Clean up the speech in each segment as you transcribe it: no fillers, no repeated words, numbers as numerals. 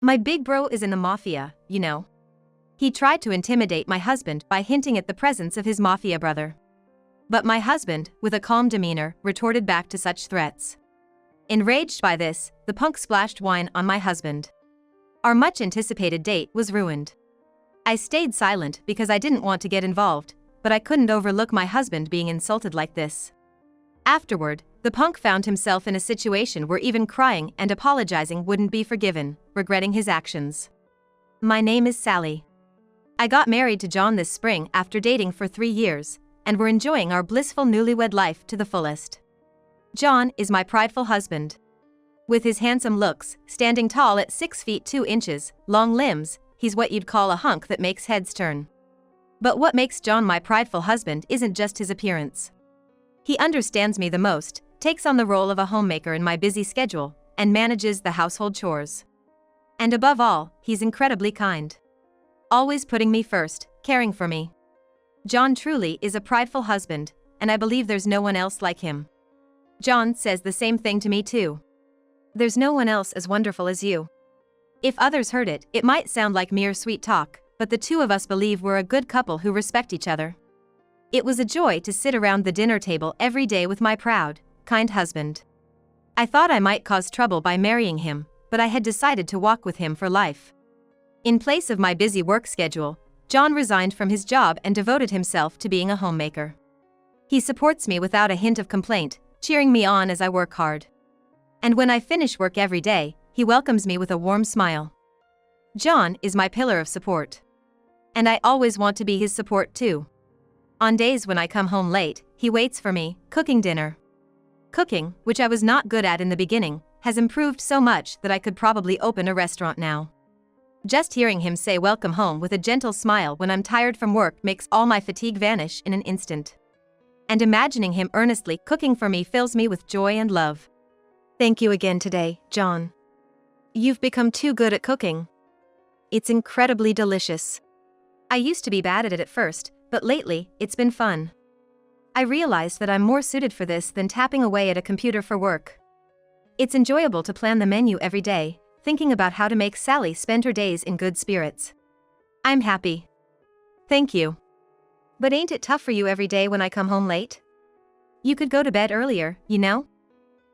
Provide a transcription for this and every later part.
My big bro is in the mafia, you know. He tried to intimidate my husband by hinting at the presence of his mafia brother. But my husband, with a calm demeanor, retorted back to such threats. Enraged by this, the punk splashed wine on my husband. Our much-anticipated date was ruined. I stayed silent because I didn't want to get involved, but I couldn't overlook my husband being insulted like this. Afterward, the punk found himself in a situation where even crying and apologizing wouldn't be forgiven, regretting his actions. My name is Sally. I got married to John this spring after dating for 3 years, and we're enjoying our blissful newlywed life to the fullest. John is my prideful husband. With his handsome looks, standing tall at 6 feet 2 inches, long limbs, he's what you'd call a hunk that makes heads turn. But what makes John my prideful husband isn't just his appearance. He understands me the most, takes on the role of a homemaker in my busy schedule, and manages the household chores. And above all, he's incredibly kind. Always putting me first, caring for me. John truly is a prideful husband, and I believe there's no one else like him. John says the same thing to me too. There's no one else as wonderful as you. If others heard it, it might sound like mere sweet talk, but the two of us believe we're a good couple who respect each other. It was a joy to sit around the dinner table every day with my proud, kind husband. I thought I might cause trouble by marrying him, but I had decided to walk with him for life. In place of my busy work schedule, John resigned from his job and devoted himself to being a homemaker. He supports me without a hint of complaint, cheering me on as I work hard. And when I finish work every day, he welcomes me with a warm smile. John is my pillar of support. And I always want to be his support too. On days when I come home late, he waits for me, cooking dinner. Cooking, which I was not good at in the beginning, has improved so much that I could probably open a restaurant now. Just hearing him say welcome home with a gentle smile when I'm tired from work makes all my fatigue vanish in an instant. And imagining him earnestly cooking for me fills me with joy and love. Thank you again today, John. You've become too good at cooking. It's incredibly delicious. I used to be bad at it at first, but lately, it's been fun. I realized that I'm more suited for this than tapping away at a computer for work. It's enjoyable to plan the menu every day, thinking about how to make Sally spend her days in good spirits. I'm happy. Thank you. But ain't it tough for you every day when I come home late? You could go to bed earlier, you know?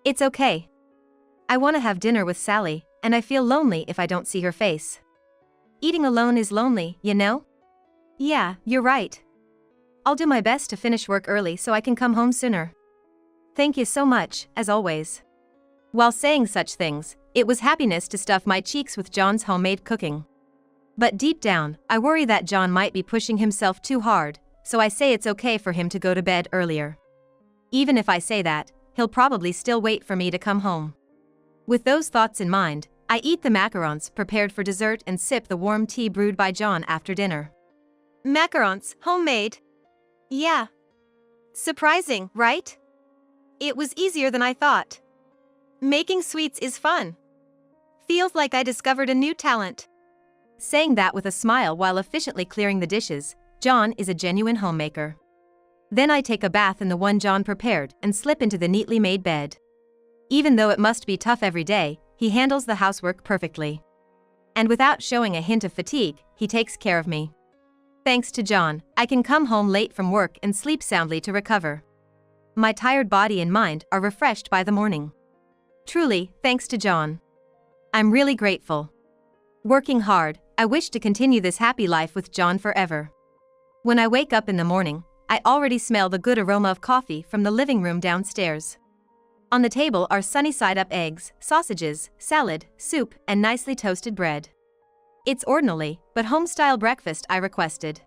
It's okay. I want to have dinner with Sally, and I feel lonely if I don't see her face. Eating alone is lonely, you know? Yeah, you're right. I'll do my best to finish work early so I can come home sooner. Thank you so much, as always. While saying such things, it was happiness to stuff my cheeks with John's homemade cooking. But deep down, I worry that John might be pushing himself too hard, so I say it's okay for him to go to bed earlier. Even if I say that, he'll probably still wait for me to come home. With those thoughts in mind, I eat the macarons prepared for dessert and sip the warm tea brewed by John after dinner. Macarons, homemade. Yeah. Surprising, right? It was easier than I thought. Making sweets is fun. Feels like I discovered a new talent. Saying that with a smile while efficiently clearing the dishes, John is a genuine homemaker. Then I take a bath in the one John prepared and slip into the neatly made bed. Even though it must be tough every day, he handles the housework perfectly. And without showing a hint of fatigue, he takes care of me. Thanks to John, I can come home late from work and sleep soundly to recover. My tired body and mind are refreshed by the morning. Truly, thanks to John. I'm really grateful. Working hard, I wish to continue this happy life with John forever. When I wake up in the morning, I already smell the good aroma of coffee from the living room downstairs. On the table are sunny side-up eggs, sausages, salad, soup, and nicely toasted bread. It's ordinary, but home-style breakfast I requested.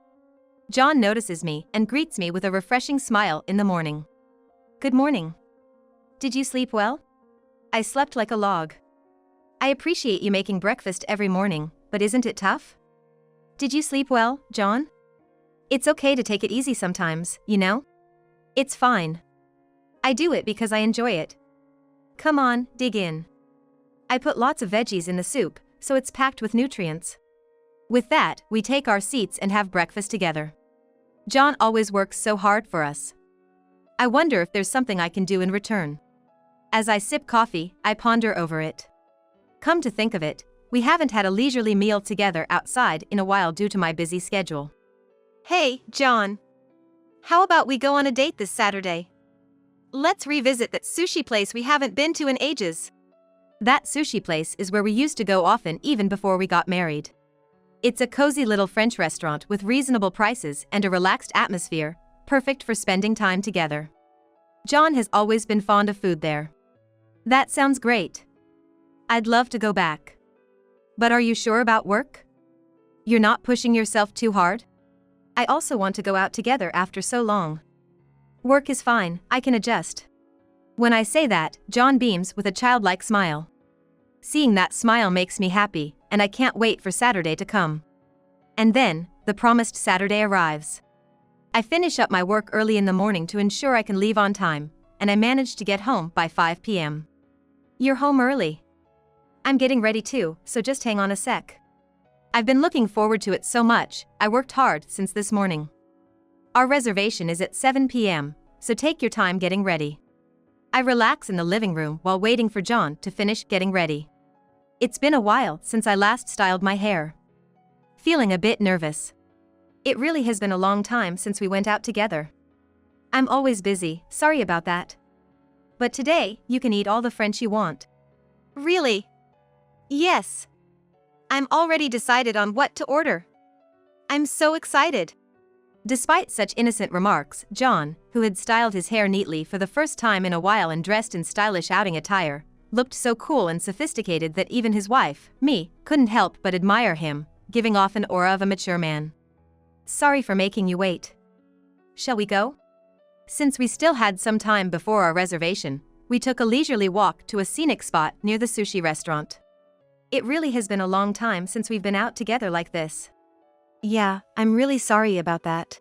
John notices me and greets me with a refreshing smile in the morning. Good morning. Did you sleep well? I slept like a log. I appreciate you making breakfast every morning, but isn't it tough? Did you sleep well, John? It's okay to take it easy sometimes, you know? It's fine. I do it because I enjoy it. Come on, dig in. I put lots of veggies in the soup, so it's packed with nutrients. With that, we take our seats and have breakfast together. John always works so hard for us. I wonder if there's something I can do in return. As I sip coffee, I ponder over it. Come to think of it, We haven't had a leisurely meal together outside in a while due to my busy schedule. Hey, John. How about we go on a date this Saturday? Let's revisit that sushi place we haven't been to in ages. That sushi place is where we used to go often even before we got married. It's a cozy little French restaurant with reasonable prices and a relaxed atmosphere, perfect for spending time together. John has always been fond of food there. That sounds great. I'd love to go back. But are you sure about work? You're not pushing yourself too hard? I also want to go out together after so long. Work is fine, I can adjust. When I say that, John beams with a childlike smile. Seeing that smile makes me happy, and I can't wait for Saturday to come. And then, the promised Saturday arrives. I finish up my work early in the morning to ensure I can leave on time, and I manage to get home by 5 p.m. You're home early. I'm getting ready too, so just hang on a sec. I've been looking forward to it so much, I worked hard since this morning. Our reservation is at 7 p.m., so take your time getting ready. I relax in the living room while waiting for John to finish getting ready. It's been a while since I last styled my hair. Feeling a bit nervous. It really has been a long time since we went out together. I'm always busy, sorry about that. But today, you can eat all the French you want. Really? Yes. I'm already decided on what to order. I'm so excited. Despite such innocent remarks, John, who had styled his hair neatly for the first time in a while and dressed in stylish outing attire, looked so cool and sophisticated that even his wife, me, couldn't help but admire him, giving off an aura of a mature man. Sorry for making you wait. Shall we go? Since we still had some time before our reservation, we took a leisurely walk to a scenic spot near the sushi restaurant. It really has been a long time since we've been out together like this. Yeah, I'm really sorry about that.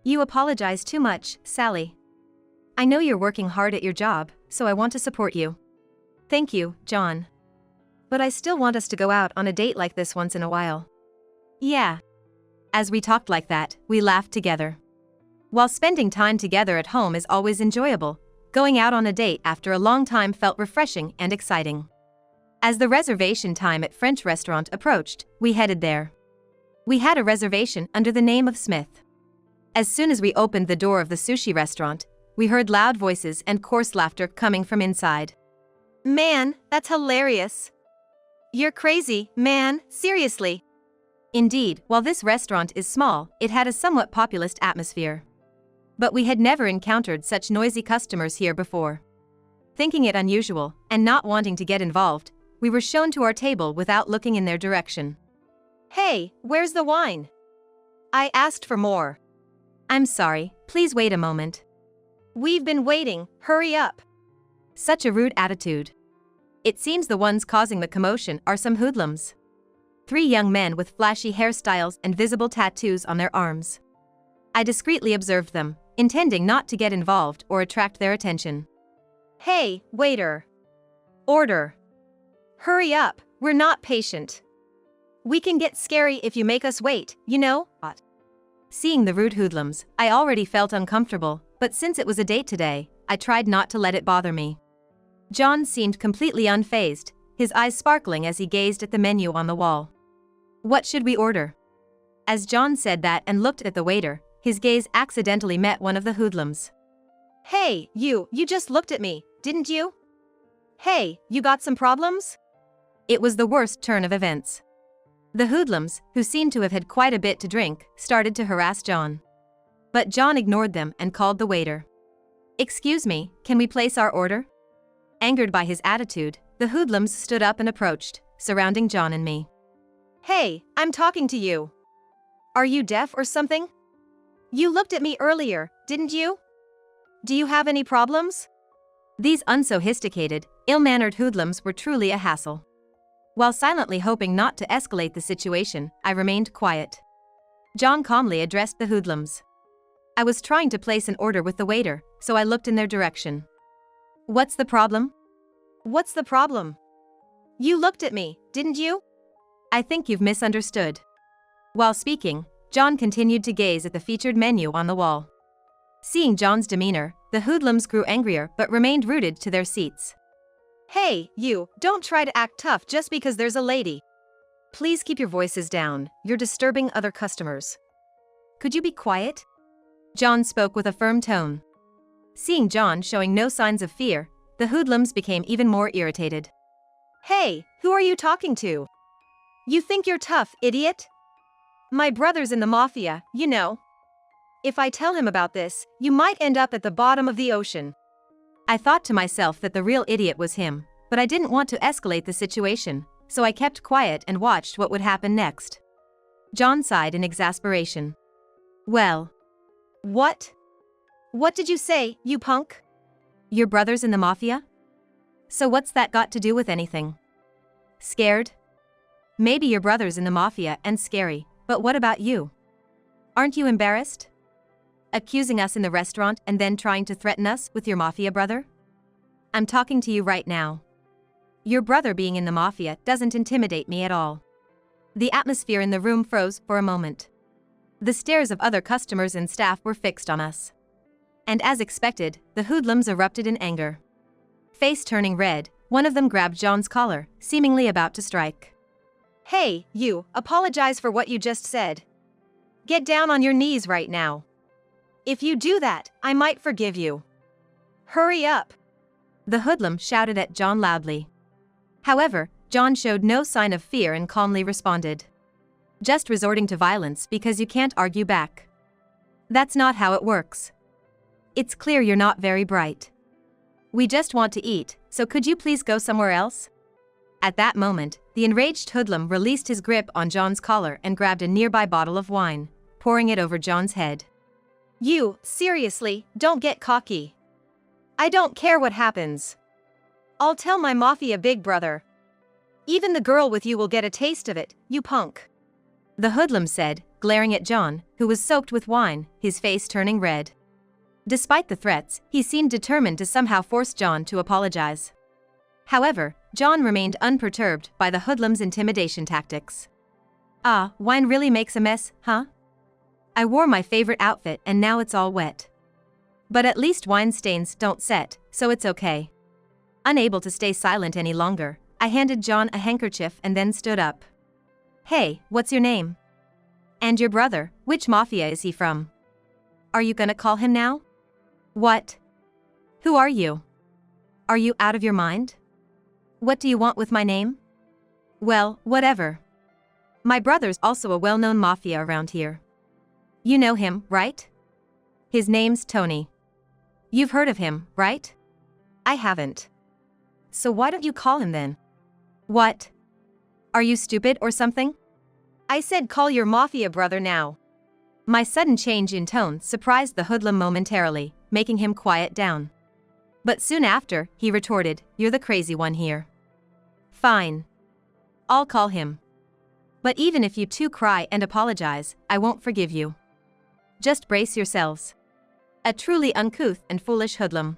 You apologize too much, Sally. I know you're working hard at your job, so I want to support you. Thank you, John. But I still want us to go out on a date like this once in a while. Yeah. As we talked like that, we laughed together. While spending time together at home is always enjoyable, going out on a date after a long time felt refreshing and exciting. As the reservation time at French restaurant approached, we headed there. We had a reservation under the name of Smith. As soon as we opened the door of the sushi restaurant, we heard loud voices and coarse laughter coming from inside. Man, that's hilarious. You're crazy, man, seriously. Indeed, while this restaurant is small, it had a somewhat populous atmosphere. But we had never encountered such noisy customers here before. Thinking it unusual, and not wanting to get involved, we were shown to our table without looking in their direction. Hey, where's the wine? I asked for more. I'm sorry, please wait a moment. We've been waiting, hurry up. Such a rude attitude. It seems the ones causing the commotion are some hoodlums. 3 young men with flashy hairstyles and visible tattoos on their arms. I discreetly observed them, intending not to get involved or attract their attention. Hey, waiter. Order. Hurry up, we're not patient. We can get scary if you make us wait, you know? Seeing the rude hoodlums, I already felt uncomfortable, but since it was a date today, I tried not to let it bother me. John seemed completely unfazed, his eyes sparkling as he gazed at the menu on the wall. What should we order? As John said that and looked at the waiter, his gaze accidentally met one of the hoodlums. Hey, you just looked at me, didn't you? Hey, you got some problems? It was the worst turn of events. The hoodlums, who seemed to have had quite a bit to drink, started to harass John. But John ignored them and called the waiter. Excuse me, can we place our order? Angered by his attitude, the hoodlums stood up and approached, surrounding John and me. Hey, I'm talking to you. Are you deaf or something? You looked at me earlier, didn't you? Do you have any problems? These unsophisticated, ill-mannered hoodlums were truly a hassle. While silently hoping not to escalate the situation, I remained quiet. John calmly addressed the hoodlums. I was trying to place an order with the waiter, so I looked in their direction. What's the problem? What's the problem? You looked at me, didn't you? I think you've misunderstood. While speaking, John continued to gaze at the featured menu on the wall. Seeing John's demeanor, the hoodlums grew angrier but remained rooted to their seats. Hey, you, don't try to act tough just because there's a lady. Please keep your voices down, you're disturbing other customers. Could you be quiet? John spoke with a firm tone. Seeing John showing no signs of fear, the hoodlums became even more irritated. Hey, who are you talking to? You think you're tough, idiot? My brother's in the mafia, you know. If I tell him about this, you might end up at the bottom of the ocean. I thought to myself that the real idiot was him, but I didn't want to escalate the situation, so I kept quiet and watched what would happen next. John sighed in exasperation. Well. What? What did you say, you punk? Your brother's in the mafia? So what's that got to do with anything? Scared? Maybe your brother's in the mafia and scary, but what about you? Aren't you embarrassed? Accusing us in the restaurant and then trying to threaten us with your mafia brother? I'm talking to you right now. Your brother being in the mafia doesn't intimidate me at all. The atmosphere in the room froze for a moment. The stares of other customers and staff were fixed on us. And as expected, the hoodlums erupted in anger. Face turning red, one of them grabbed John's collar, seemingly about to strike. Hey, you, apologize for what you just said. Get down on your knees right now. If you do that, I might forgive you. Hurry up. The hoodlum shouted at John loudly. However, John showed no sign of fear and calmly responded. Just resorting to violence because you can't argue back. That's not how it works. It's clear you're not very bright. We just want to eat, so could you please go somewhere else? At that moment, the enraged hoodlum released his grip on John's collar and grabbed a nearby bottle of wine, pouring it over John's head. You, seriously, don't get cocky. I don't care what happens. I'll tell my mafia big brother. Even the girl with you will get a taste of it, you punk. The hoodlum said, glaring at John, who was soaked with wine, his face turning red. Despite the threats, he seemed determined to somehow force John to apologize. However, John remained unperturbed by the hoodlum's intimidation tactics. Ah, wine really makes a mess, huh? I wore my favorite outfit and now it's all wet. But at least wine stains don't set, so it's okay. Unable to stay silent any longer, I handed John a handkerchief and then stood up. Hey, what's your name? And your brother, which mafia is he from? Are you gonna call him now? What? Who are you? Are you out of your mind? What do you want with my name? Well, whatever. My brother's also a well-known mafia around here. You know him, right? His name's Tony. You've heard of him, right? I haven't. So why don't you call him then? What? Are you stupid or something? I said call your mafia brother now. My sudden change in tone surprised the hoodlum momentarily, making him quiet down. But soon after, he retorted, "You're the crazy one here." Fine. I'll call him. But even if you two cry and apologize, I won't forgive you. Just brace yourselves. A truly uncouth and foolish hoodlum.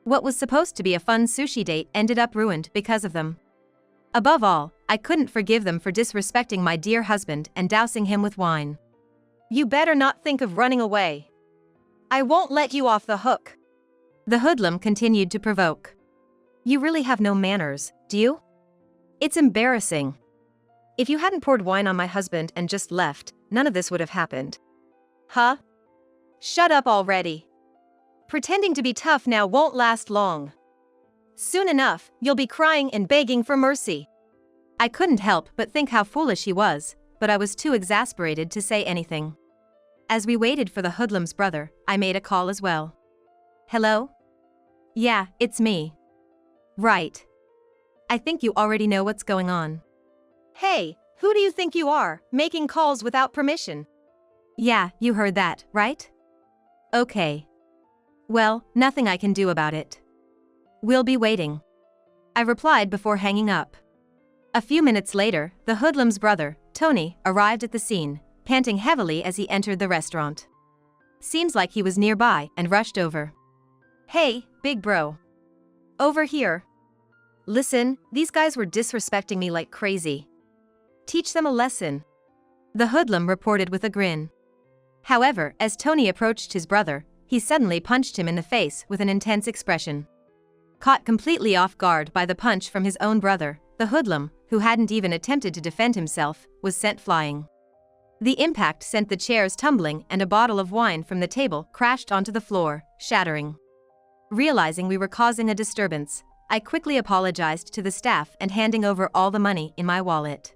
What was supposed to be a fun sushi date ended up ruined because of them. Above all, I couldn't forgive them for disrespecting my dear husband and dousing him with wine. You better not think of running away. I won't let you off the hook. The hoodlum continued to provoke. You really have no manners, do you? It's embarrassing. If you hadn't poured wine on my husband and just left, none of this would have happened. Huh? Shut up already. Pretending to be tough now won't last long. Soon enough, you'll be crying and begging for mercy. I couldn't help but think how foolish he was, but I was too exasperated to say anything. As we waited for the hoodlum's brother, I made a call as well. Hello? Yeah, it's me. Right. I think you already know what's going on. Hey, who do you think you are, making calls without permission? Yeah, you heard that, right? Okay. Well, nothing I can do about it. We'll be waiting. I replied before hanging up. A few minutes later, the hoodlum's brother, Tony, arrived at the scene, panting heavily as he entered the restaurant. Seems like he was nearby and rushed over. Hey, big bro. Over here. Listen, these guys were disrespecting me like crazy. Teach them a lesson. The hoodlum reported with a grin. However, as Tony approached his brother, he suddenly punched him in the face with an intense expression. Caught completely off guard by the punch from his own brother, the hoodlum, who hadn't even attempted to defend himself, was sent flying. The impact sent the chairs tumbling and a bottle of wine from the table crashed onto the floor, shattering. Realizing we were causing a disturbance, I quickly apologized to the staff and handing over all the money in my wallet.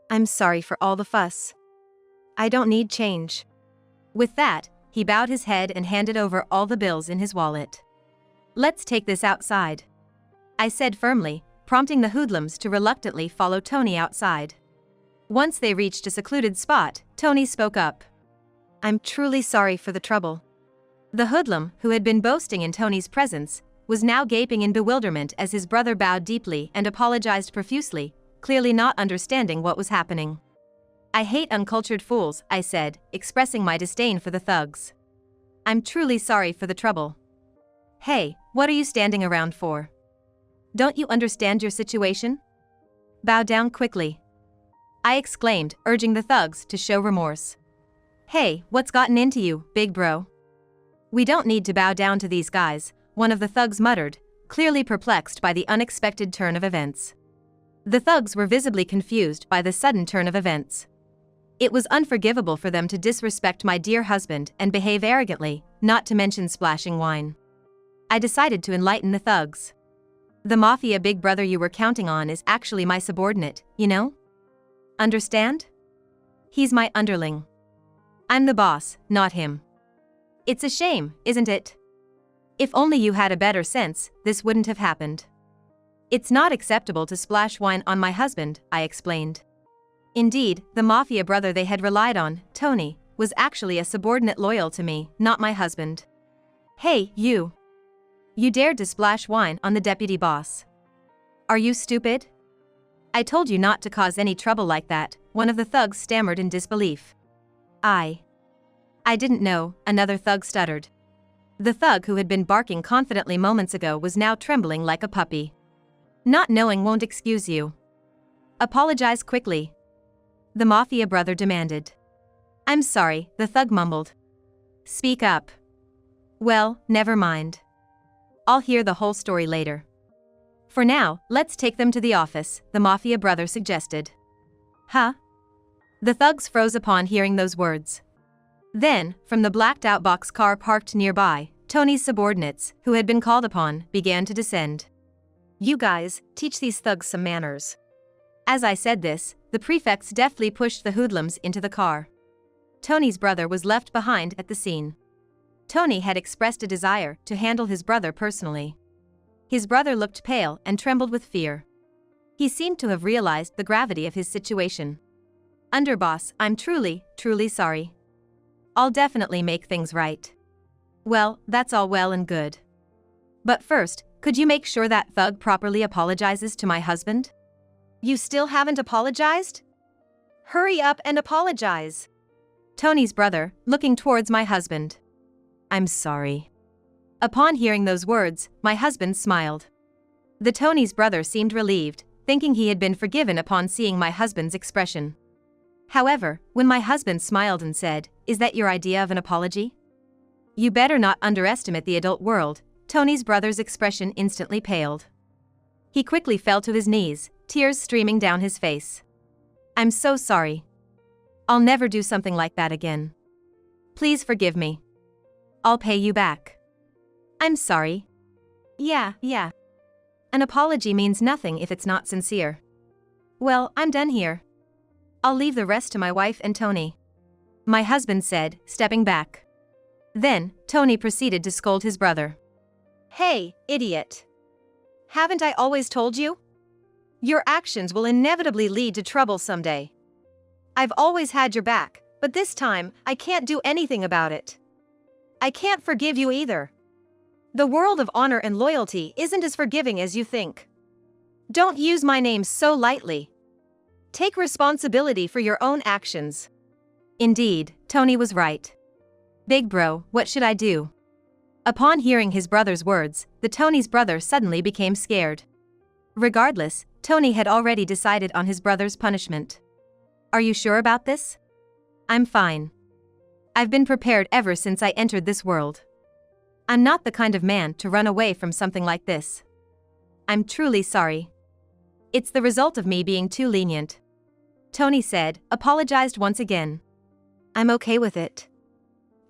"I'm sorry for all the fuss. I don't need change." With that, he bowed his head and handed over all the bills in his wallet. "Let's take this outside," I said firmly, prompting the hoodlums to reluctantly follow Tony outside. Once they reached a secluded spot, Tony spoke up. "I'm truly sorry for the trouble." The hoodlum, who had been boasting in Tony's presence, was now gaping in bewilderment as his brother bowed deeply and apologized profusely, clearly not understanding what was happening. "I hate uncultured fools," I said, expressing my disdain for the thugs. "I'm truly sorry for the trouble." "Hey, what are you standing around for? Don't you understand your situation? Bow down quickly," I exclaimed, urging the thugs to show remorse. "Hey, what's gotten into you, big bro?" "We don't need to bow down to these guys," one of the thugs muttered, clearly perplexed by the unexpected turn of events. The thugs were visibly confused by the sudden turn of events. It was unforgivable for them to disrespect my dear husband and behave arrogantly, not to mention splashing wine. I decided to enlighten the thugs. "The mafia big brother you were counting on is actually my subordinate, you know? Understand? He's my underling. I'm the boss, not him. It's a shame, isn't it? If only you had a better sense, this wouldn't have happened. It's not acceptable to splash wine on my husband," I explained. Indeed, the mafia brother they had relied on, Tony, was actually a subordinate loyal to me, not my husband. "Hey, you! You dared to splash wine on the deputy boss. Are you stupid? I told you not to cause any trouble like that," one of the thugs stammered in disbelief. I didn't know," another thug stuttered. The thug who had been barking confidently moments ago was now trembling like a puppy. "Not knowing won't excuse you. Apologize quickly," the mafia brother demanded. "I'm sorry," the thug mumbled. "Speak up." "Well, never mind. I'll hear the whole story later. For now, let's take them to the office," the mafia brother suggested. "Huh?" The thugs froze upon hearing those words. Then, from the blacked-out boxcar parked nearby, Tony's subordinates, who had been called upon, began to descend. "You guys, teach these thugs some manners." As I said this, the prefects deftly pushed the hoodlums into the car. Tony's brother was left behind at the scene. Tony had expressed a desire to handle his brother personally. His brother looked pale and trembled with fear. He seemed to have realized the gravity of his situation. "Underboss, I'm truly sorry. I'll definitely make things right." "Well, that's all well and good. But first, could you make sure that thug properly apologizes to my husband?" "You still haven't apologized? Hurry up and apologize." Tony's brother, looking towards my husband. "I'm sorry." Upon hearing those words, my husband smiled. The Tony's brother seemed relieved, thinking he had been forgiven upon seeing my husband's expression. However, when my husband smiled and said, "Is that your idea of an apology?" "You better not underestimate the adult world," Tony's brother's expression instantly paled. He quickly fell to his knees, tears streaming down his face. "I'm so sorry. I'll never do something like that again. Please forgive me. I'll pay you back." "I'm sorry." Yeah. An apology means nothing if it's not sincere." "Well, I'm done here. I'll leave the rest to my wife and Tony," my husband said, stepping back. Then, Tony proceeded to scold his brother. "Hey, idiot. Haven't I always told you? Your actions will inevitably lead to trouble someday. I've always had your back, but this time, I can't do anything about it. I can't forgive you either. The world of honor and loyalty isn't as forgiving as you think. Don't use my name so lightly. Take responsibility for your own actions." Indeed, Tony was right. "Big bro, what should I do?" Upon hearing his brother's words, the Tony's brother suddenly became scared. Regardless, Tony had already decided on his brother's punishment. "Are you sure about this?" "I'm fine. I've been prepared ever since I entered this world. I'm not the kind of man to run away from something like this. I'm truly sorry." It's the result of me being too lenient. Tony said, apologized once again. I'm okay with it.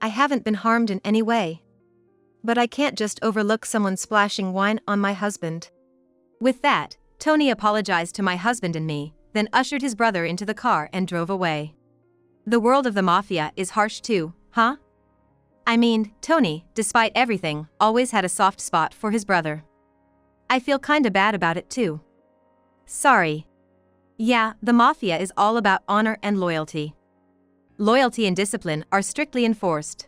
I haven't been harmed in any way. But I can't just overlook someone splashing wine on my husband. With that, Tony apologized to my husband and me, then ushered his brother into the car and drove away. The world of the mafia is harsh too, huh? I mean, Tony, despite everything, always had a soft spot for his brother. I feel kinda bad about it too. Sorry. Yeah, the mafia is all about honor and loyalty. Loyalty and discipline are strictly enforced.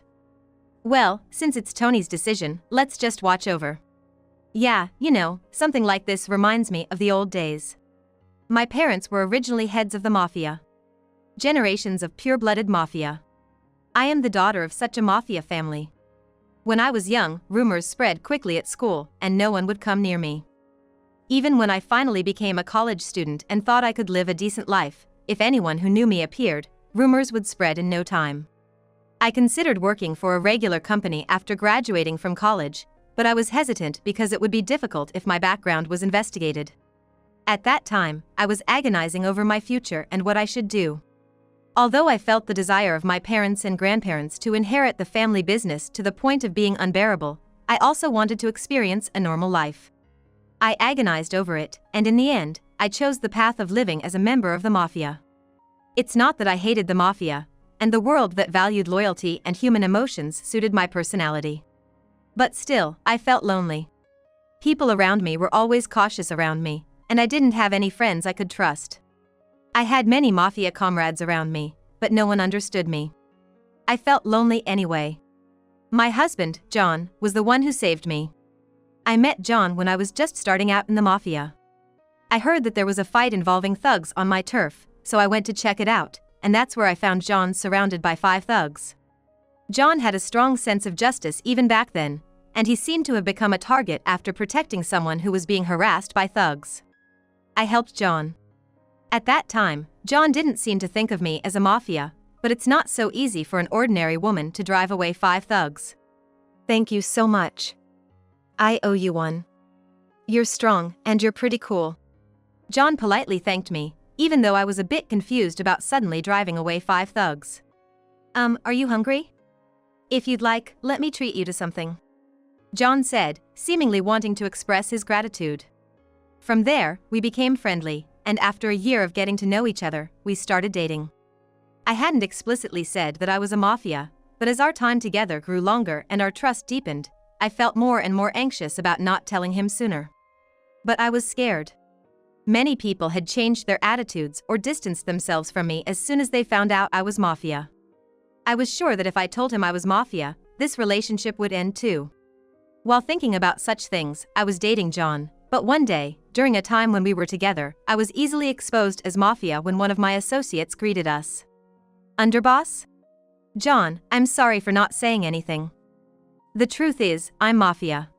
Well, since it's Tony's decision, let's just watch over. Yeah, something like this reminds me of the old days. My parents were originally heads of the mafia. Generations of pure-blooded mafia. I am the daughter of such a mafia family. When I was young, rumors spread quickly at school, and no one would come near me. Even when I finally became a college student and thought I could live a decent life, if anyone who knew me appeared, rumors would spread in no time. I considered working for a regular company after graduating from college, but I was hesitant because it would be difficult if my background was investigated. At that time, I was agonizing over my future and what I should do. Although I felt the desire of my parents and grandparents to inherit the family business to the point of being unbearable, I also wanted to experience a normal life. I agonized over it, and in the end, I chose the path of living as a member of the mafia. It's not that I hated the mafia, and the world that valued loyalty and human emotions suited my personality. But still, I felt lonely. People around me were always cautious around me, and I didn't have any friends I could trust. I had many mafia comrades around me, but no one understood me. I felt lonely anyway. My husband, John, was the one who saved me. I met John when I was just starting out in the mafia. I heard that there was a fight involving thugs on my turf, so I went to check it out, and that's where I found John surrounded by 5 thugs. John had a strong sense of justice even back then, and he seemed to have become a target after protecting someone who was being harassed by thugs. I helped John. At that time, John didn't seem to think of me as a mafia, but it's not so easy for an ordinary woman to drive away 5 thugs. Thank you so much. I owe you one. You're strong, and you're pretty cool. John politely thanked me, even though I was a bit confused about suddenly driving away 5 thugs. Are you hungry? If you'd like, let me treat you to something. John said, seemingly wanting to express his gratitude. From there, we became friendly, and after a year of getting to know each other, we started dating. I hadn't explicitly said that I was a mafia, but as our time together grew longer and our trust deepened, I felt more and more anxious about not telling him sooner. But I was scared. Many people had changed their attitudes or distanced themselves from me as soon as they found out I was mafia. I was sure that if I told him I was mafia, this relationship would end too. While thinking about such things, I was dating John, but one day, during a time when we were together, I was easily exposed as mafia when one of my associates greeted us. Underboss? John, I'm sorry for not saying anything. The truth is, I'm mafia.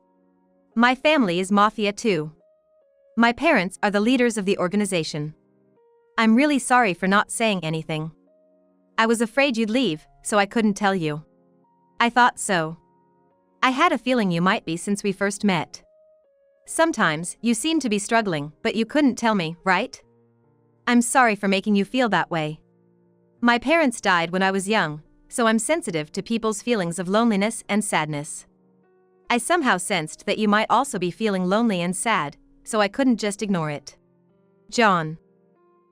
My family is mafia too. My parents are the leaders of the organization. I'm really sorry for not saying anything. I was afraid you'd leave, so I couldn't tell you. I thought so. I had a feeling you might be since we first met. Sometimes, you seem to be struggling, but you couldn't tell me, right? I'm sorry for making you feel that way. My parents died when I was young, so I'm sensitive to people's feelings of loneliness and sadness. I somehow sensed that you might also be feeling lonely and sad, so I couldn't just ignore it. John.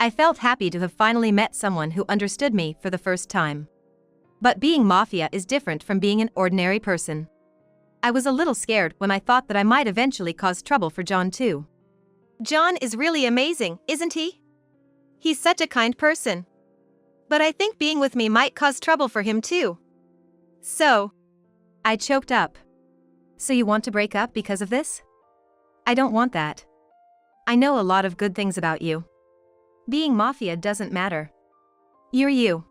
I felt happy to have finally met someone who understood me for the first time. But being mafia is different from being an ordinary person. I was a little scared when I thought that I might eventually cause trouble for John too. John is really amazing, isn't he? He's such a kind person. But I think being with me might cause trouble for him too. So, I choked up. So you want to break up because of this? I don't want that. I know a lot of good things about you. Being mafia doesn't matter. You're you.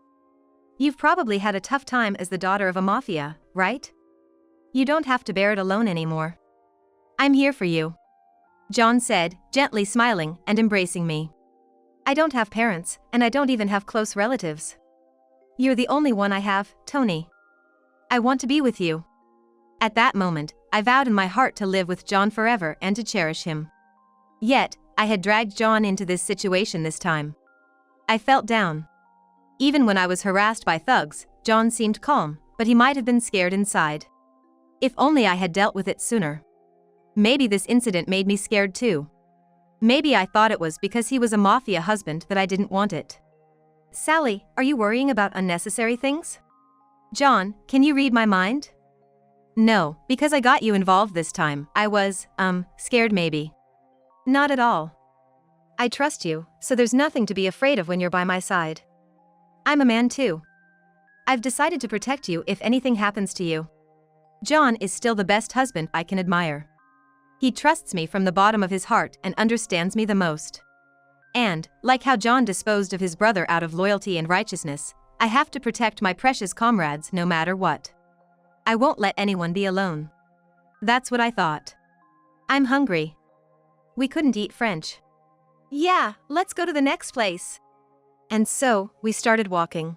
You've probably had a tough time as the daughter of a mafia, right? You don't have to bear it alone anymore. I'm here for you. John said, gently smiling and embracing me. I don't have parents, and I don't even have close relatives. You're the only one I have, Tony. I want to be with you. At that moment, I vowed in my heart to live with John forever and to cherish him. Yet, I had dragged John into this situation this time. I felt down. Even when I was harassed by thugs, John seemed calm, but he might have been scared inside. If only I had dealt with it sooner. Maybe this incident made me scared too. Maybe I thought it was because he was a mafia husband that I didn't want it. Sally, are you worrying about unnecessary things? John, can you read my mind? No, because I got you involved this time. I was, scared maybe. Not at all. I trust you, so there's nothing to be afraid of when you're by my side. I'm a man too. I've decided to protect you if anything happens to you. John is still the best husband I can admire. He trusts me from the bottom of his heart and understands me the most. And, like how John disposed of his brother out of loyalty and righteousness, I have to protect my precious comrades no matter what. I won't let anyone be alone. That's what I thought. I'm hungry. We couldn't eat French. Yeah, let's go to the next place. And so, we started walking.